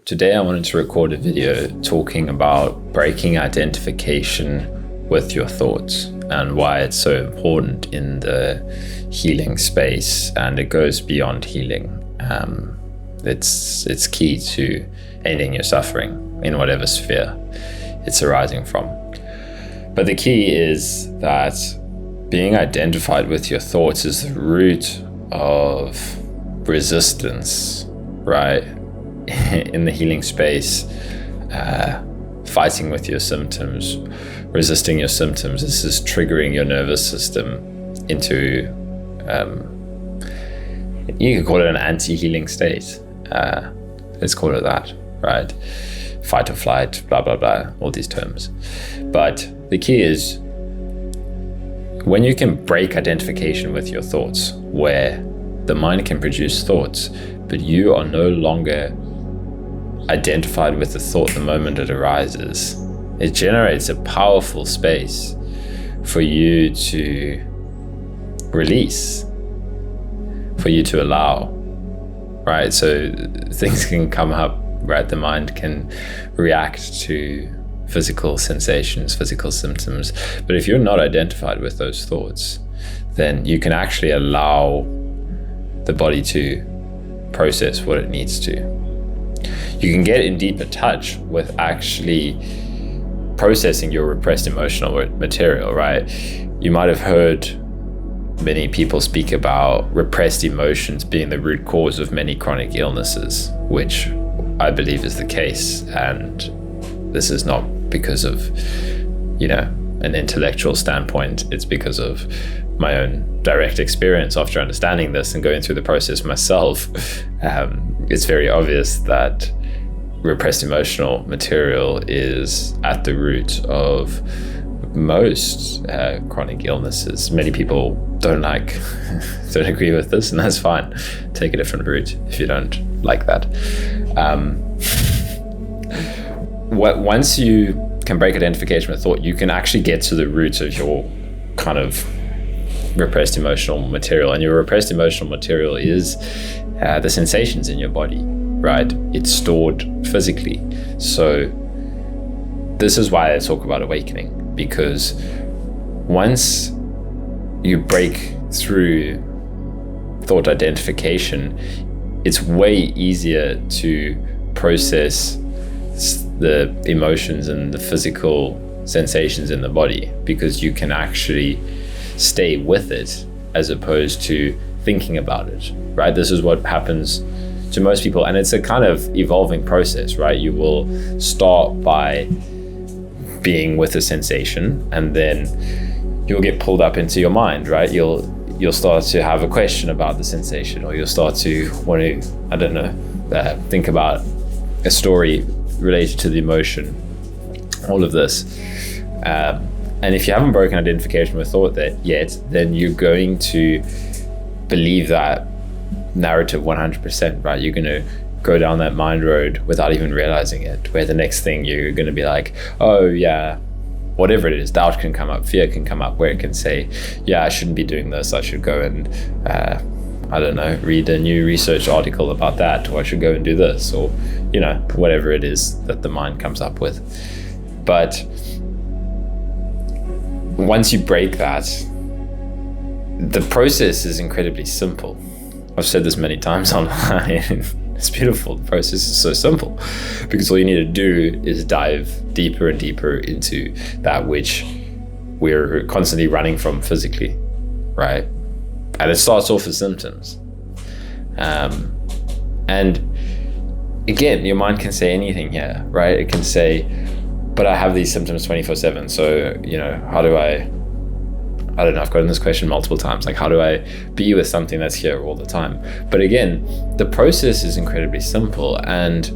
Today I wanted to record a video talking about breaking identification with your thoughts and why it's so important in the healing space, and it goes beyond healing. It's key to ending your suffering in whatever sphere it's arising from. But the key is that being identified with your thoughts is the root of resistance, right? In the healing space, fighting with your symptoms, resisting your symptoms. This is triggering your nervous system into, you could call it an anti-healing state. Let's call it that, right? Fight or flight, blah, blah, blah, all these terms. But the key is when you can break identification with your thoughts, where the mind can produce thoughts, but you are no longer identified with the thought the moment it arises, it generates a powerful space for you to release, for you to allow, right? So things can come up, right? The mind can react to physical sensations, physical symptoms. But if you're not identified with those thoughts, then you can actually allow the body to process what it needs to. You can get in deeper touch with actually processing your repressed emotional material, right? You might have heard many people speak about repressed emotions being the root cause of many chronic illnesses, which I believe is the case. And this is not because of, an intellectual standpoint. It's because of my own direct experience after understanding this and going through the process myself. It's very obvious that repressed emotional material is at the root of most chronic illnesses. Many people don't agree with this, and that's fine. Take a different route if you don't like that. Once you can break identification with thought, you can actually get to the roots of your kind of repressed emotional material. And your repressed emotional material is the sensations in your body, right? It's stored physically. So this is why I talk about awakening, because once you break through thought identification, it's way easier to process the emotions and the physical sensations in the body, because you can actually stay with it as opposed to thinking about it, right? This is what happens to most people, and it's a kind of evolving process, right? You will start by being with a sensation, and then you'll get pulled up into your mind, right? You'll start to have a question about the sensation, or you'll start to want to, think about a story related to the emotion, all of this. And if you haven't broken identification with thought yet, then you're going to believe that narrative 100%, right? You're going to go down that mind road without even realizing it, where the next thing you're going to be like, oh yeah, whatever it is, doubt can come up, fear can come up, where it can say, yeah, I shouldn't be doing this, I should go and read a new research article about that, or I should go and do this, or whatever it is that the mind comes up with. But once you break that, the process is incredibly simple. I've said this many times online. It's beautiful. The process is so simple, because all you need to do is dive deeper and deeper into that which we're constantly running from physically, right? And it starts off with symptoms. And again, your mind can say anything here, right? It can say, but I have these symptoms 24/7. So, how do I don't know, I've gotten this question multiple times, like, how do I be with something that's here all the time? But again, the process is incredibly simple, and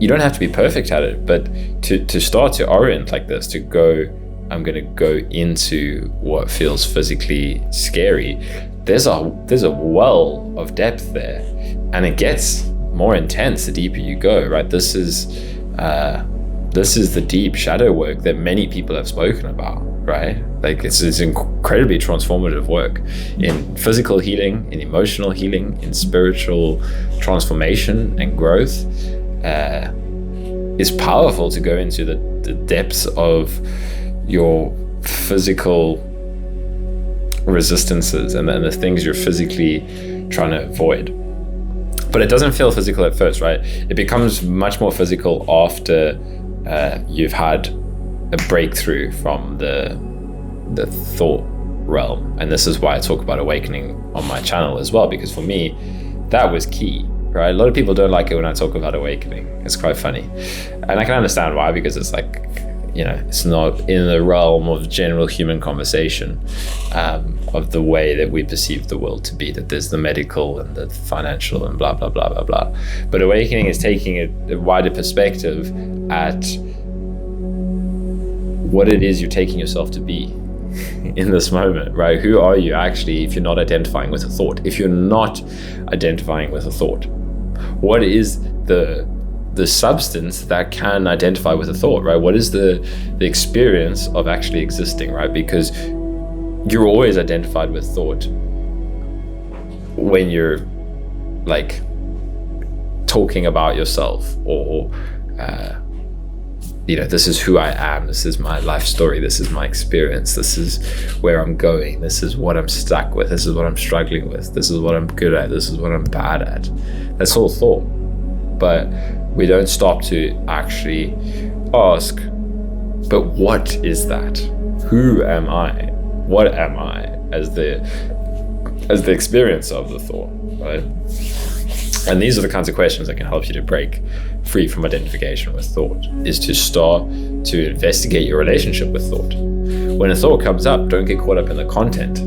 you don't have to be perfect at it, but to start to orient like this, to go, I'm going to go into what feels physically scary, there's a well of depth there, and it gets more intense the deeper you go, right? This is the deep shadow work that many people have spoken about, right? Like it's incredibly transformative work in physical healing, in emotional healing, in spiritual transformation and growth. it's powerful to go into the depths of your physical resistances and then the things you're physically trying to avoid. But it doesn't feel physical at first, right? It becomes much more physical after you've had a breakthrough from the thought realm. And this is why I talk about awakening on my channel as well, because for me, that was key, right? A lot of people don't like it when I talk about awakening. It's quite funny. And I can understand why, because it's like, it's not in the realm of general human conversation, of the way that we perceive the world to be, that there's the medical and the financial and blah, blah, blah, blah, blah. But awakening is taking a wider perspective at what it is you're taking yourself to be in this moment, right? Who are you actually if you're not identifying with a thought? If you're not identifying with a thought, what is the substance that can identify with a thought, right? What is the experience of actually existing, right? Because you're always identified with thought when you're like talking about yourself, or this is who I am, this is my life story, this is my experience, this is where I'm going, this is what I'm stuck with, this is what I'm struggling with, this is what I'm good at, this is what I'm bad at. That's all thought. But we don't stop to actually ask, but what is that? Who am I? What am I as the experience of the thought, right? And these are the kinds of questions that can help you to break free from identification with thought, is to start to investigate your relationship with thought. When a thought comes up, don't get caught up in the content,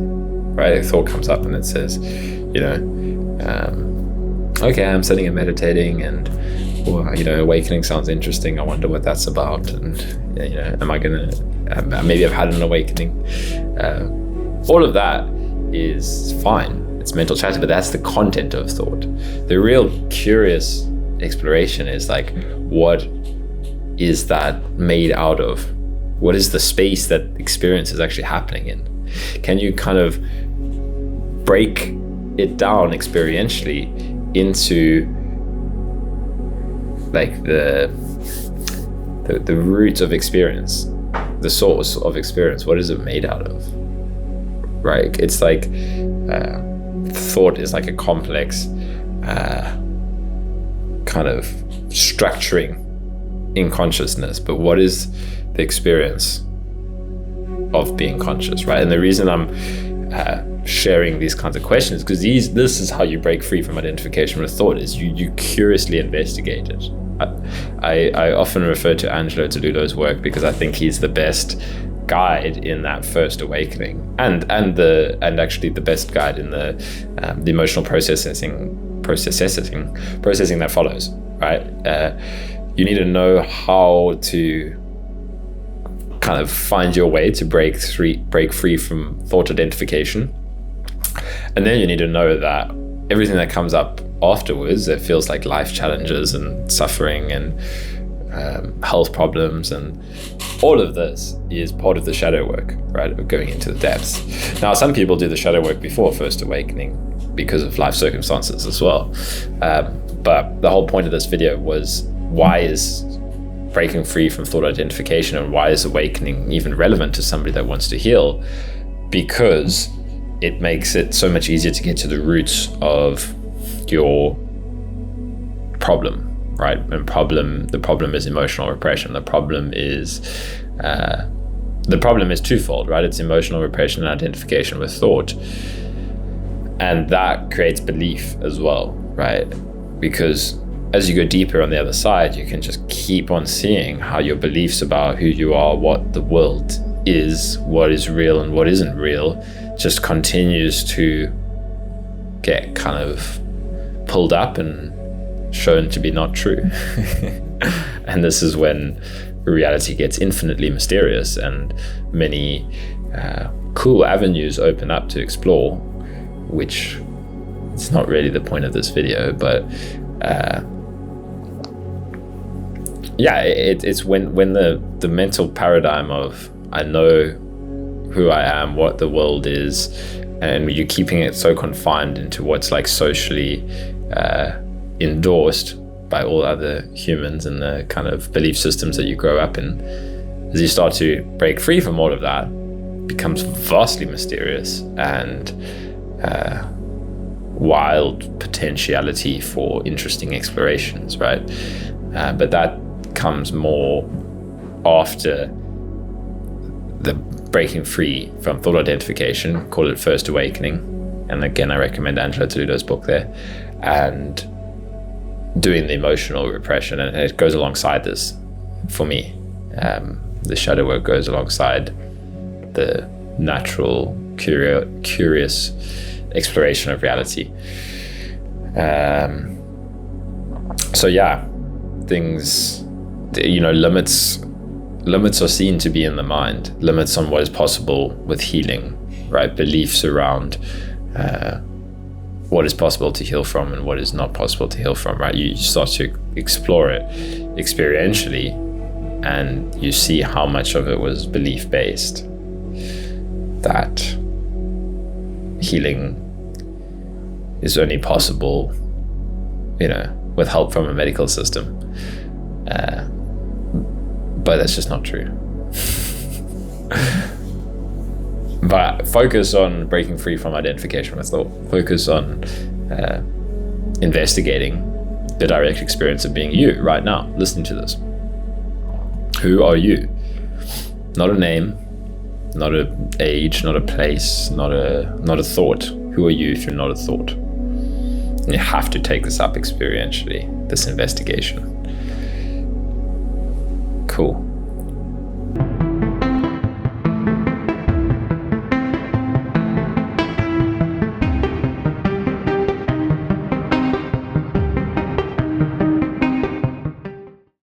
right? A thought comes up and it says, okay, I'm sitting and meditating, and awakening sounds interesting. I wonder what that's about. And am I gonna? Maybe I've had an awakening. All of that is fine. It's mental chatter, but that's the content of thought. The real curious exploration is like, what is that made out of? What is the space that experience is actually happening in? Can you kind of break it down experientially into like the root of experience, the source of experience? What is it made out of, right? It's like thought is like a complex kind of structuring in consciousness, but what is the experience of being conscious, right? And the reason I'm sharing these kinds of questions, because this is how you break free from identification with thought, is you curiously investigate it. I often refer to Angelo Tolulo's work because I think he's the best guide in that first awakening, and actually the best guide in the emotional processing that follows, right? You need to know how to kind of find your way to break free from thought identification. And then you need to know that everything that comes up afterwards, that feels like life challenges and suffering and health problems, and all of this is part of the shadow work, right? Of going into the depths. Now, some people do the shadow work before first awakening because of life circumstances as well. But the whole point of this video was, why is breaking free from thought identification, and why is awakening even relevant to somebody that wants to heal? Because it makes it so much easier to get to the roots of your problem, right? And the problem is emotional repression. The problem is twofold, right? It's emotional repression and identification with thought. And that creates belief as well, right? Because as you go deeper on the other side, you can just keep on seeing how your beliefs about who you are, what the world is, what is real and what isn't real, just continues to get kind of pulled up and shown to be not true. And this is when reality gets infinitely mysterious, and many cool avenues open up to explore, which it's not really the point of this video, but it's when the mental paradigm of I know who I am, what the world is, and you're keeping it so confined into what's like socially endorsed, by all other humans and the kind of belief systems that you grow up in. As you start to break free from all of that, it becomes vastly mysterious and wild potentiality for interesting explorations, right? But that comes more after the breaking free from thought identification, call it first awakening. And again, I recommend Angela Toledo's book there, and doing the emotional repression. And it goes alongside this for me. The shadow work goes alongside the natural, curious exploration of reality. So yeah, things, limits are seen to be in the mind, limits on what is possible with healing, right? Beliefs around what is possible to heal from and what is not possible to heal from, right? You start to explore it experientially, and you see how much of it was belief-based, that healing is only possible, with help from a medical system. But that's just not true. But focus on breaking free from identification with thought. Focus on investigating the direct experience of being you right now, listening to this. Who are you? Not a name, not an age, not a place, not a thought. Who are you if you're not a thought? And you have to take this up experientially, this investigation. Cool.